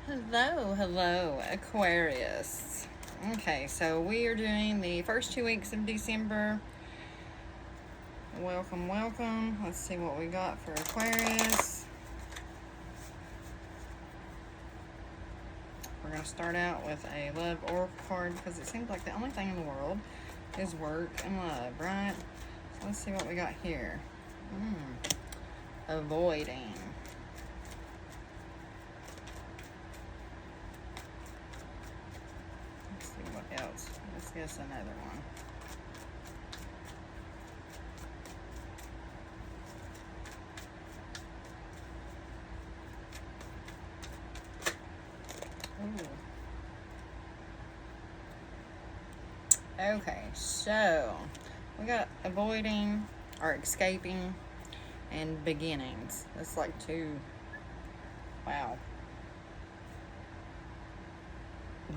Hello, Aquarius. Okay, so we are doing the first 2 weeks of December. Welcome. Let's see what we got for Aquarius. We're going to start out with a love oracle card because it seems like the only thing in the world is work and love, right? So let's see what we got here. Avoiding. Let's see what else. Let's guess another one. Ooh. Okay, so we got avoiding or escaping and beginnings. That's like two. Wow.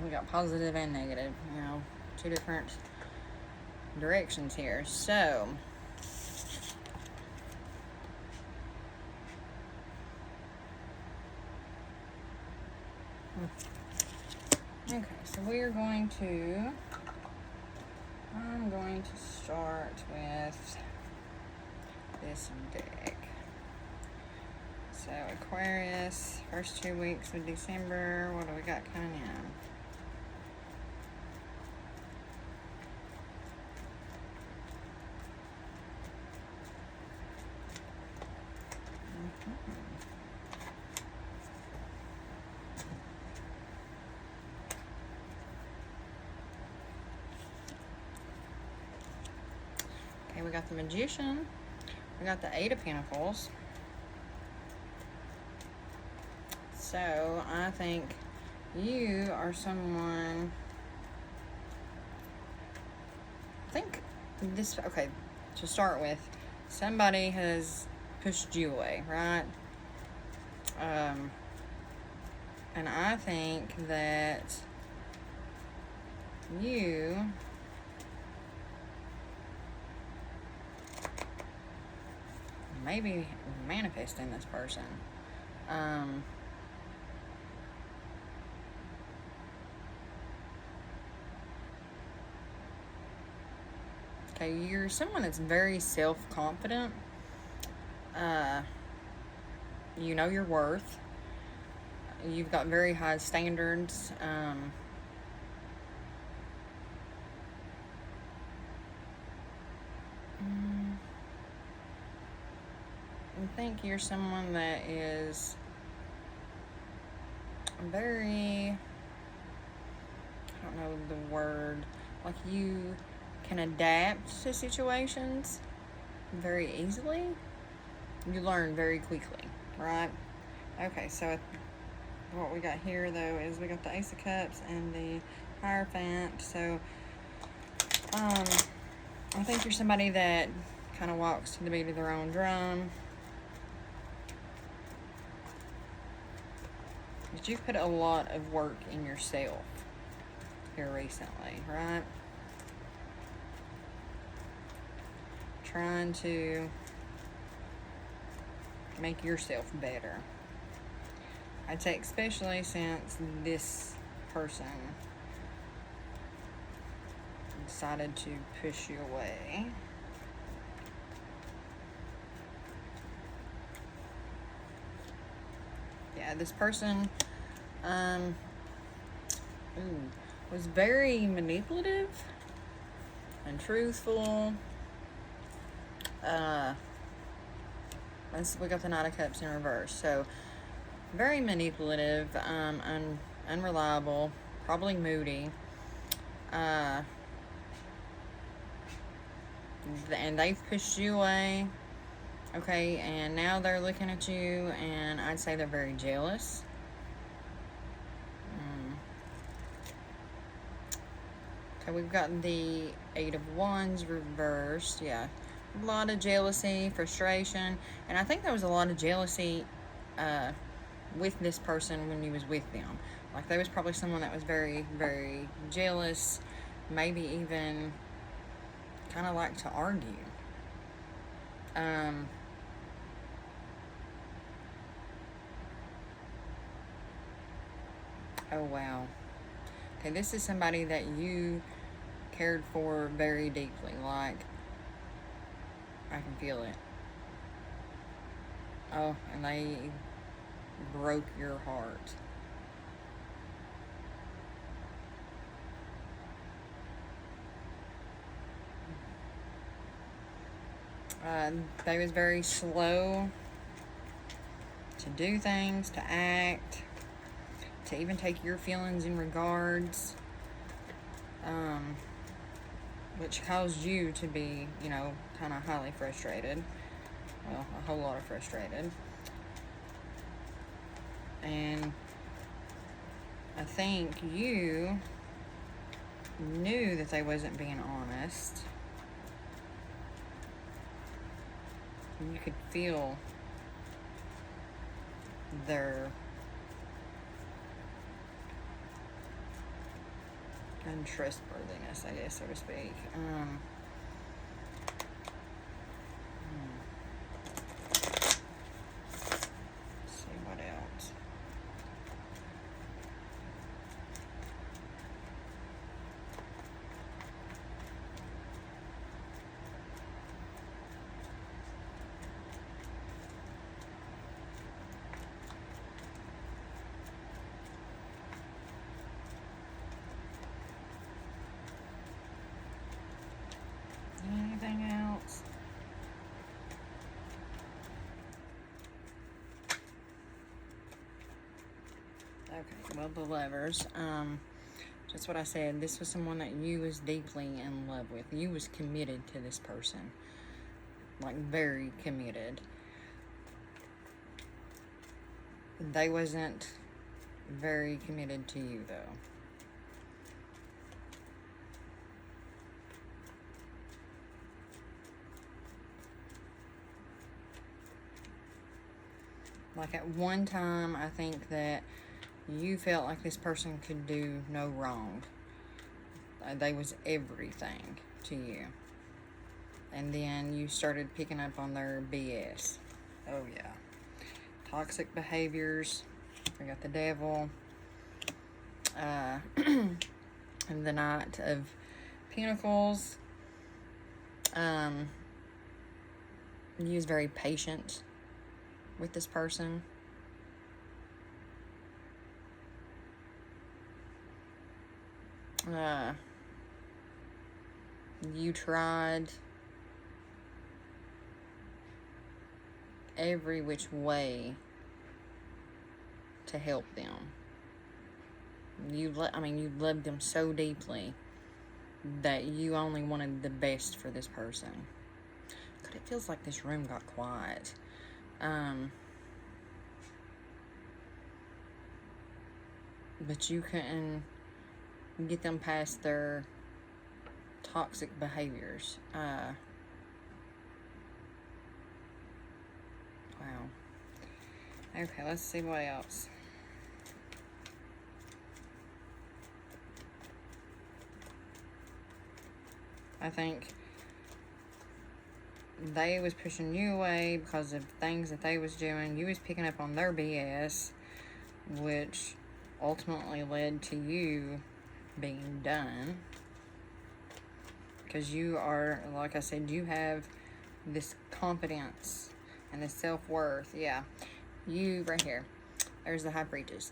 We got positive and negative, two different directions here. So, okay, so I'm going to start with this deck. So, Aquarius, first 2 weeks of December, what do we got coming in? Okay, we got the Magician. We got the Eight of Pentacles. So, I think you are someone... okay, to start with, somebody has pushed you away, right? And I think that you may be manifesting this person. Okay, you're someone that's very self-confident. You know your worth. You've got very high standards. I think you're someone that is very, I don't know the word, like you can adapt to situations very easily. You learn very quickly, right? Okay, so what we got here though is we got the Ace of Cups and the Hierophant. So I think you're somebody that kind of walks to the beat of their own drum. But you've put a lot of work in yourself here recently, right? Trying to make yourself better. I'd say especially since this person decided to push you away. Yeah, this person was very manipulative and truthful. We got the Knight of Cups in reverse. So, very manipulative, unreliable, probably moody. And they've pushed you away. Okay, and now they're looking at you, and I'd say they're very jealous. Okay, we've got the Eight of Wands reversed. Yeah, a lot of jealousy, frustration, and I think there was a lot of jealousy with this person when you was with them. Like, there was probably someone that was very, very jealous, maybe even kind of like to argue. Oh, wow. Okay, this is somebody that you cared for very deeply. Like, I can feel it. Oh, and they broke your heart. They was very slow to do things, to act, to even take your feelings in regards, which caused you to be, you know, kind of highly frustrated. Well, a whole lot of frustrated. And I think you knew that they wasn't being honest. You could feel their untrustworthiness, I guess, so to speak. Let's see what else. Anything else? Okay, well, the Lovers. Just what I said. This was someone that you was deeply in love with. You was committed to this person. Like, very committed. They wasn't very committed to you, though. Like, at one time, I think that you felt like this person could do no wrong. They was everything to you. And then you started picking up on their BS. Oh, yeah. Toxic behaviors. We got the Devil. And the Knight of Pentacles. You was very patient with this person. You tried every which way to help them. You loved them so deeply that you only wanted the best for this person. God, it feels like this room got quiet. But you couldn't get them past their toxic behaviors. Wow. Okay, let's see what else. I think they was pushing you away because of things that they was doing. You was picking up on their BS, which ultimately led to you being done. Because you are, like I said, you have this confidence and this self-worth. Yeah. You, right here. There's the High Priestess,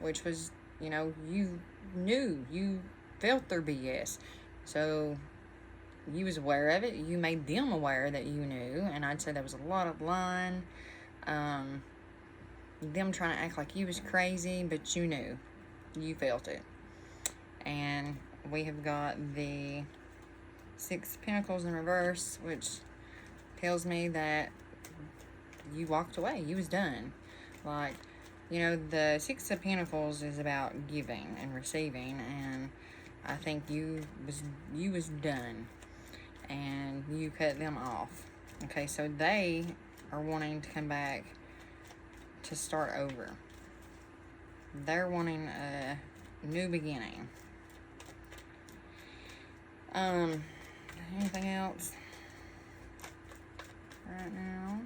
which was, you know, you knew, you felt their BS. So, you was aware of it. You made them aware that you knew. And I'd say there was a lot of lying. Them trying to act like you was crazy, but you knew. You felt it. And we have got the Six of Pentacles in reverse, which tells me that you walked away. You was done. Like, you know, the Six of Pentacles is about giving and receiving, and I think you was done, and you cut them off. Okay, so they are wanting to come back to start over. They're wanting a new beginning. Anything else right now?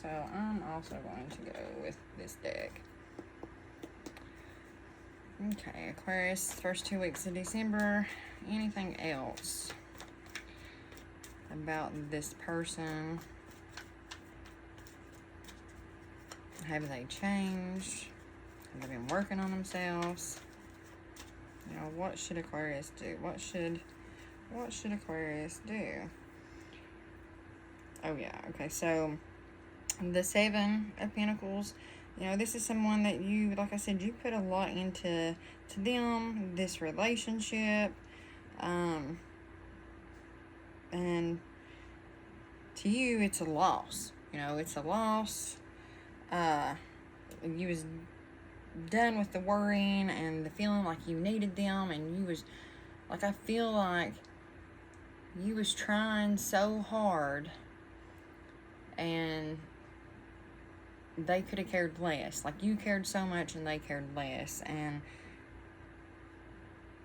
so I'm also going to go with this deck. Okay, Aquarius, first 2 weeks of December. Anything else about this person? Have they changed? Have they been working on themselves? You know, what should Aquarius do? What should Aquarius do? Oh yeah, okay, so the 7 of Pentacles, you know, this is someone that you, like I said, you put a lot into them, this relationship, and to you, it's a loss. You know, it's a loss. You was done with the worrying and the feeling like you needed them, and you was, like, I feel like you was trying so hard, and they could have cared less. Like, you cared so much and they cared less, and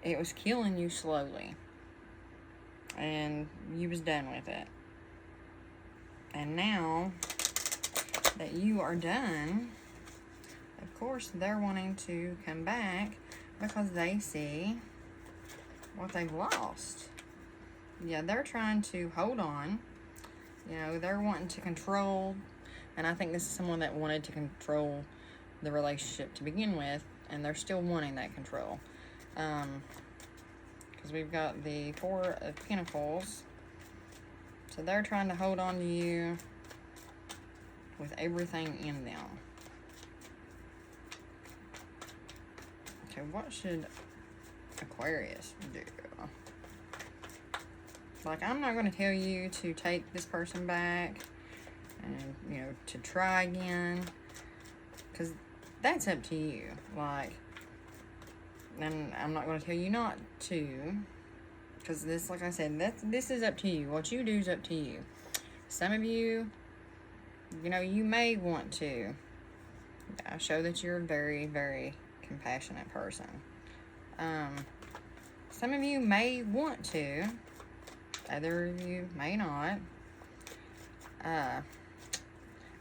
it was killing you slowly, and you was done with it. And now that you are done, of course they're wanting to come back because they see what they've lost. Yeah, they're trying to hold on. You know, they're wanting to control, and I think this is someone that wanted to control the relationship to begin with, and they're still wanting that control. Because we've got the 4 of Pentacles, so they're trying to hold on to you with everything in them. Okay, what should Aquarius do? Like, I'm not going to tell you to take this person back and, you know, to try again, because that's up to you. Like, and I'm not going to tell you not to, because this, like I said, this is up to you. What you do is up to you. Some of you, you know, you may want to show that you're a very, very compassionate person. Some of you may want to. Other of you may not.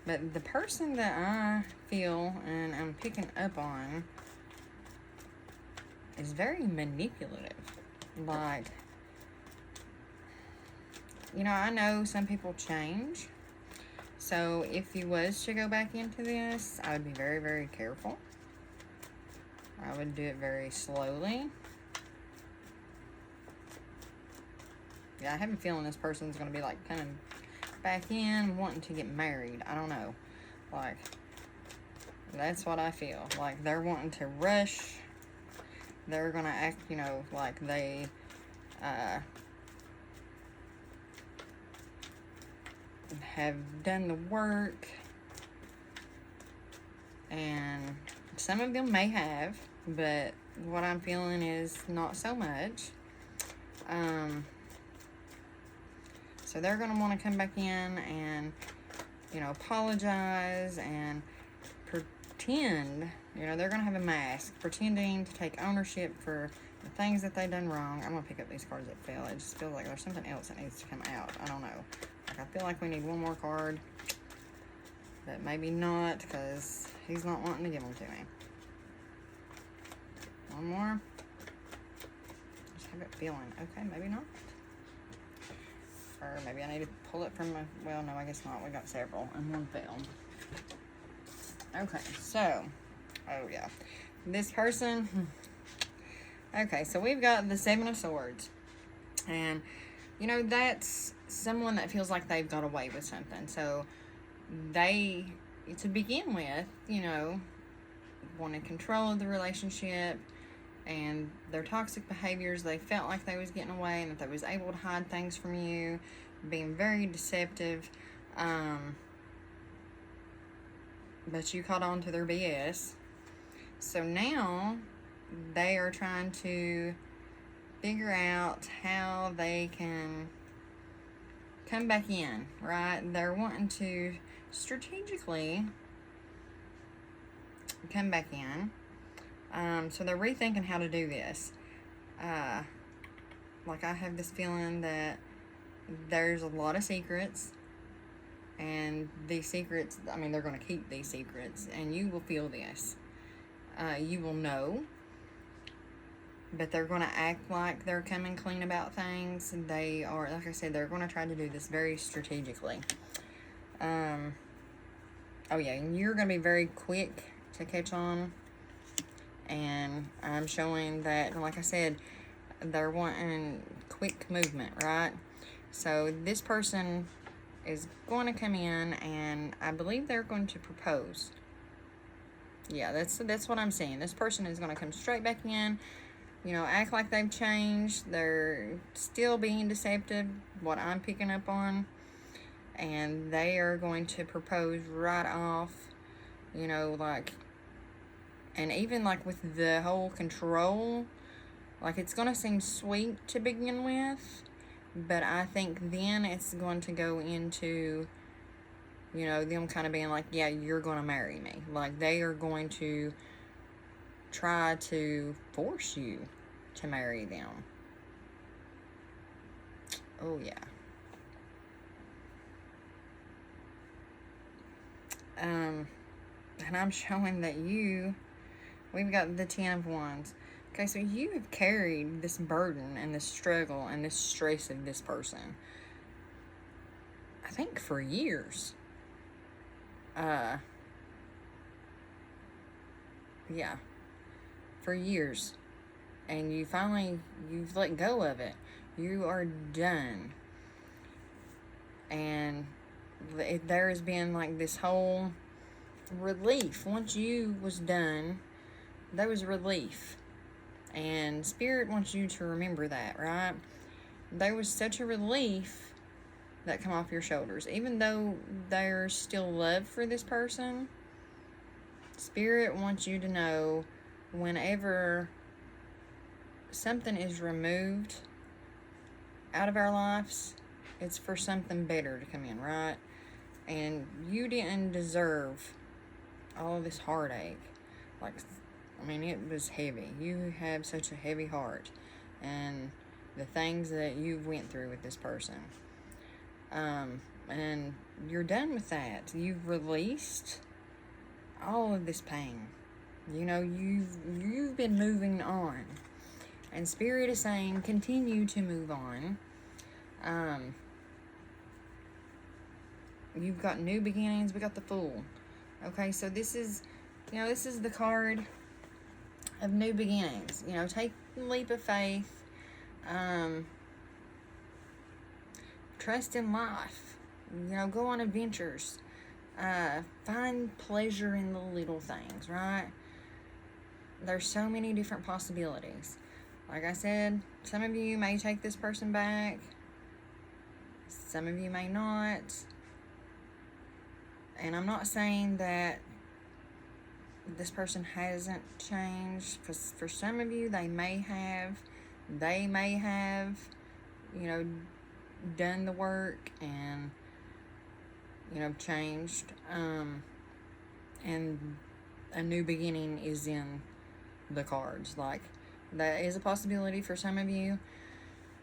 But the person that I feel and I'm picking up on is very manipulative. Like, you know, I know some people change. So if you was to go back into this, I would be very, very careful. I would do it very slowly. Yeah, I have a feeling this person's going to be, like, kind of back in, wanting to get married. I don't know. Like, that's what I feel. Like, they're wanting to rush. They're going to act, you know, like they, have done the work. And some of them may have, but what I'm feeling is not so much. So they're going to want to come back in and, you know, apologize and pretend, you know, they're going to have a mask, pretending to take ownership for the things that they've done wrong. I'm going to pick up these cards that fell. It just feels like there's something else that needs to come out. I don't know. Like, I feel like we need one more card, but maybe not, because he's not wanting to give them to me. One more. Just have it feeling. Okay, maybe not. Or maybe I need to pull it from well, no, I guess not. We got several, and one fell. Okay, so, oh yeah. This person, okay, so we've got the 7 of Swords. And, you know, that's someone that feels like they've got away with something. So, they, to begin with, you know, wanted control of the relationship, and their toxic behaviors, they felt like they was getting away and that they was able to hide things from you, being very deceptive, but you caught on to their BS. So now they are trying to figure out how they can come back in, right? They're wanting to strategically come back in. So they're rethinking how to do this. Like, I have this feeling that there's a lot of secrets And these secrets, I mean, they're going to keep these secrets, and you will feel this. You will know, but they're going to act like they're coming clean about things. They are, like I said, they're going to try to do this very strategically. Oh yeah, and you're going to be very quick to catch on. And I'm showing that, like I said, they're wanting quick movement, right? So this person is going to come in, and I believe they're going to propose. Yeah, that's what I'm seeing. This person is going to come straight back in, you know, act like they've changed. They're still being deceptive, what I'm picking up on. And they are going to propose right off, you know, like, and even like with the whole control, like it's going to seem sweet to begin with, but I think then it's going to go into, you know, them kind of being like, yeah, you're going to marry me. Like they are going to try to force you to marry them. Oh yeah. And I'm showing that we've got the 10 of Wands. Okay, so you have carried this burden and this struggle and this stress of this person, I think, for years. Yeah, for years. And you've let go of it. You are done. And there has been like this whole relief. Once you was done, there was relief. And Spirit wants you to remember that, right? There was such a relief that come off your shoulders. Even though there's still love for this person, Spirit wants you to know whenever something is removed out of our lives, it's for something better to come in, right? And you didn't deserve all of this heartache. Like, I mean, it was heavy. You have such a heavy heart. And the things that you've went through with this person. And you're done with that. You've released all of this pain. You know, you've been moving on. And Spirit is saying, continue to move on. You've got new beginnings. We got the Fool. Okay, so this is, you know, this is the card of new beginnings. You know, take the leap of faith. Trust in life. You know, go on adventures. Find pleasure in the little things, right? There's so many different possibilities. Like I said, some of you may take this person back. Some of you may not. And I'm not saying that this person hasn't changed, because for some of you, they may have, you know, done the work and, you know, changed. And a new beginning is in the cards. Like, that is a possibility for some of you.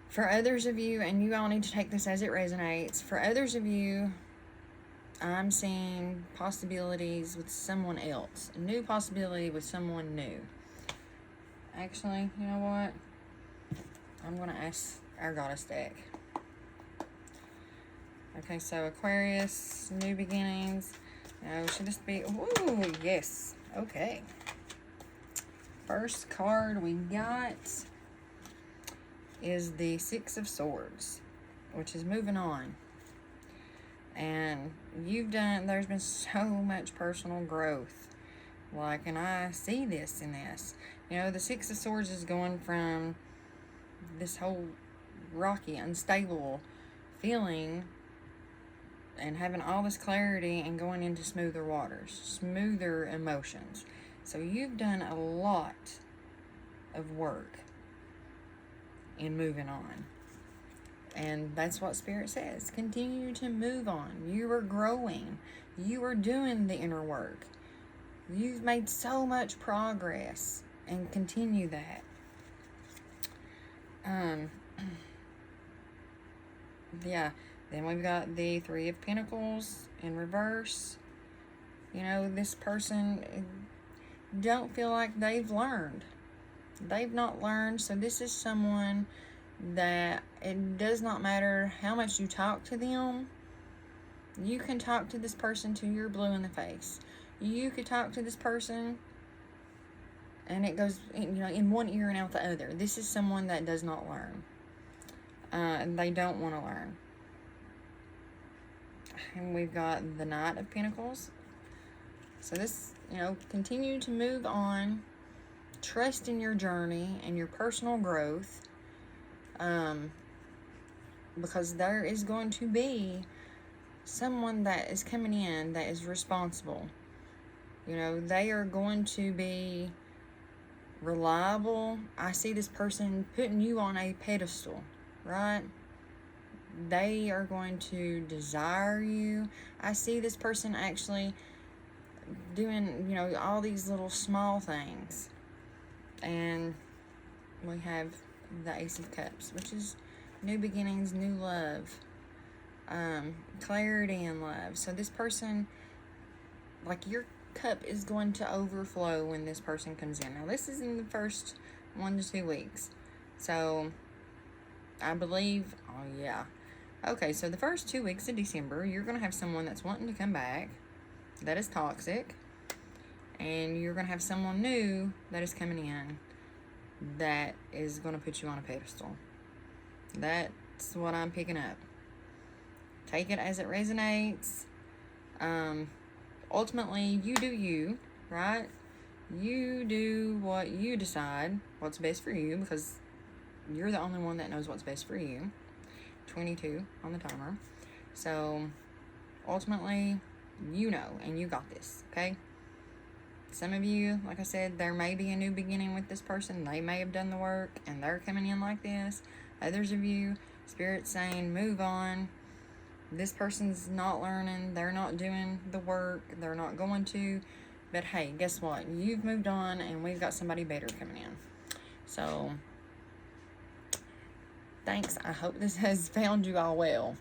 For others of you, and you all need to take this as it resonates, for others of you, I'm seeing possibilities with someone else. A new possibility with someone new. Actually, you know what? I'm going to ask our goddess deck. Okay, so Aquarius, new beginnings. Should this be... Ooh, yes. Okay. First card we got is the Six of Swords, which is moving on. And there's been so much personal growth. Like, and I see this in this. You know, the Six of Swords is going from this whole rocky, unstable feeling and having all this clarity and going into smoother waters, smoother emotions. So you've done a lot of work in moving on. And that's what Spirit says. Continue to move on. You are growing. You are doing the inner work. You've made so much progress, and continue that. Yeah, Then we've got the Three of Pentacles in reverse. You know, this person don't feel like they've learned. They've not learned. So this is someone that it does not matter how much you talk to them. You can talk to this person till you're blue in the face. You could talk to this person and it goes, you know, in one ear and out the other. This is someone that does not learn. And they don't want to learn. And we've got the Knight of Pentacles. So this, you know, continue to move on. Trust in your journey and your personal growth. Because there is going to be someone that is coming in that is responsible. You know, they are going to be reliable. I see this person putting you on a pedestal, right? They are going to desire you. I see this person actually doing, you know, all these little small things. And we have the Ace of Cups, which is new beginnings, new love, clarity in love. So this person, like, your cup is going to overflow when this person comes in. Now, this is in the first 1 to 2 weeks. So, I believe, oh yeah. Okay, so the first 2 weeks of December, you're going to have someone that's wanting to come back that is toxic. And you're going to have someone new that is coming in that is going to put you on a pedestal. That's what I'm picking up. Take it as it resonates. Ultimately, you do you, right? You do what you decide, what's best for you, because you're the only one that knows what's best for you. 22 on the timer. So, ultimately, you know, and you got this, okay? Some of you, like I said, there may be a new beginning with this person. They may have done the work, and they're coming in like this. Others of you, Spirit's saying, move on. This person's not learning. They're not doing the work. They're not going to. But hey, guess what? You've moved on, and we've got somebody better coming in. So, thanks. I hope this has found you all well.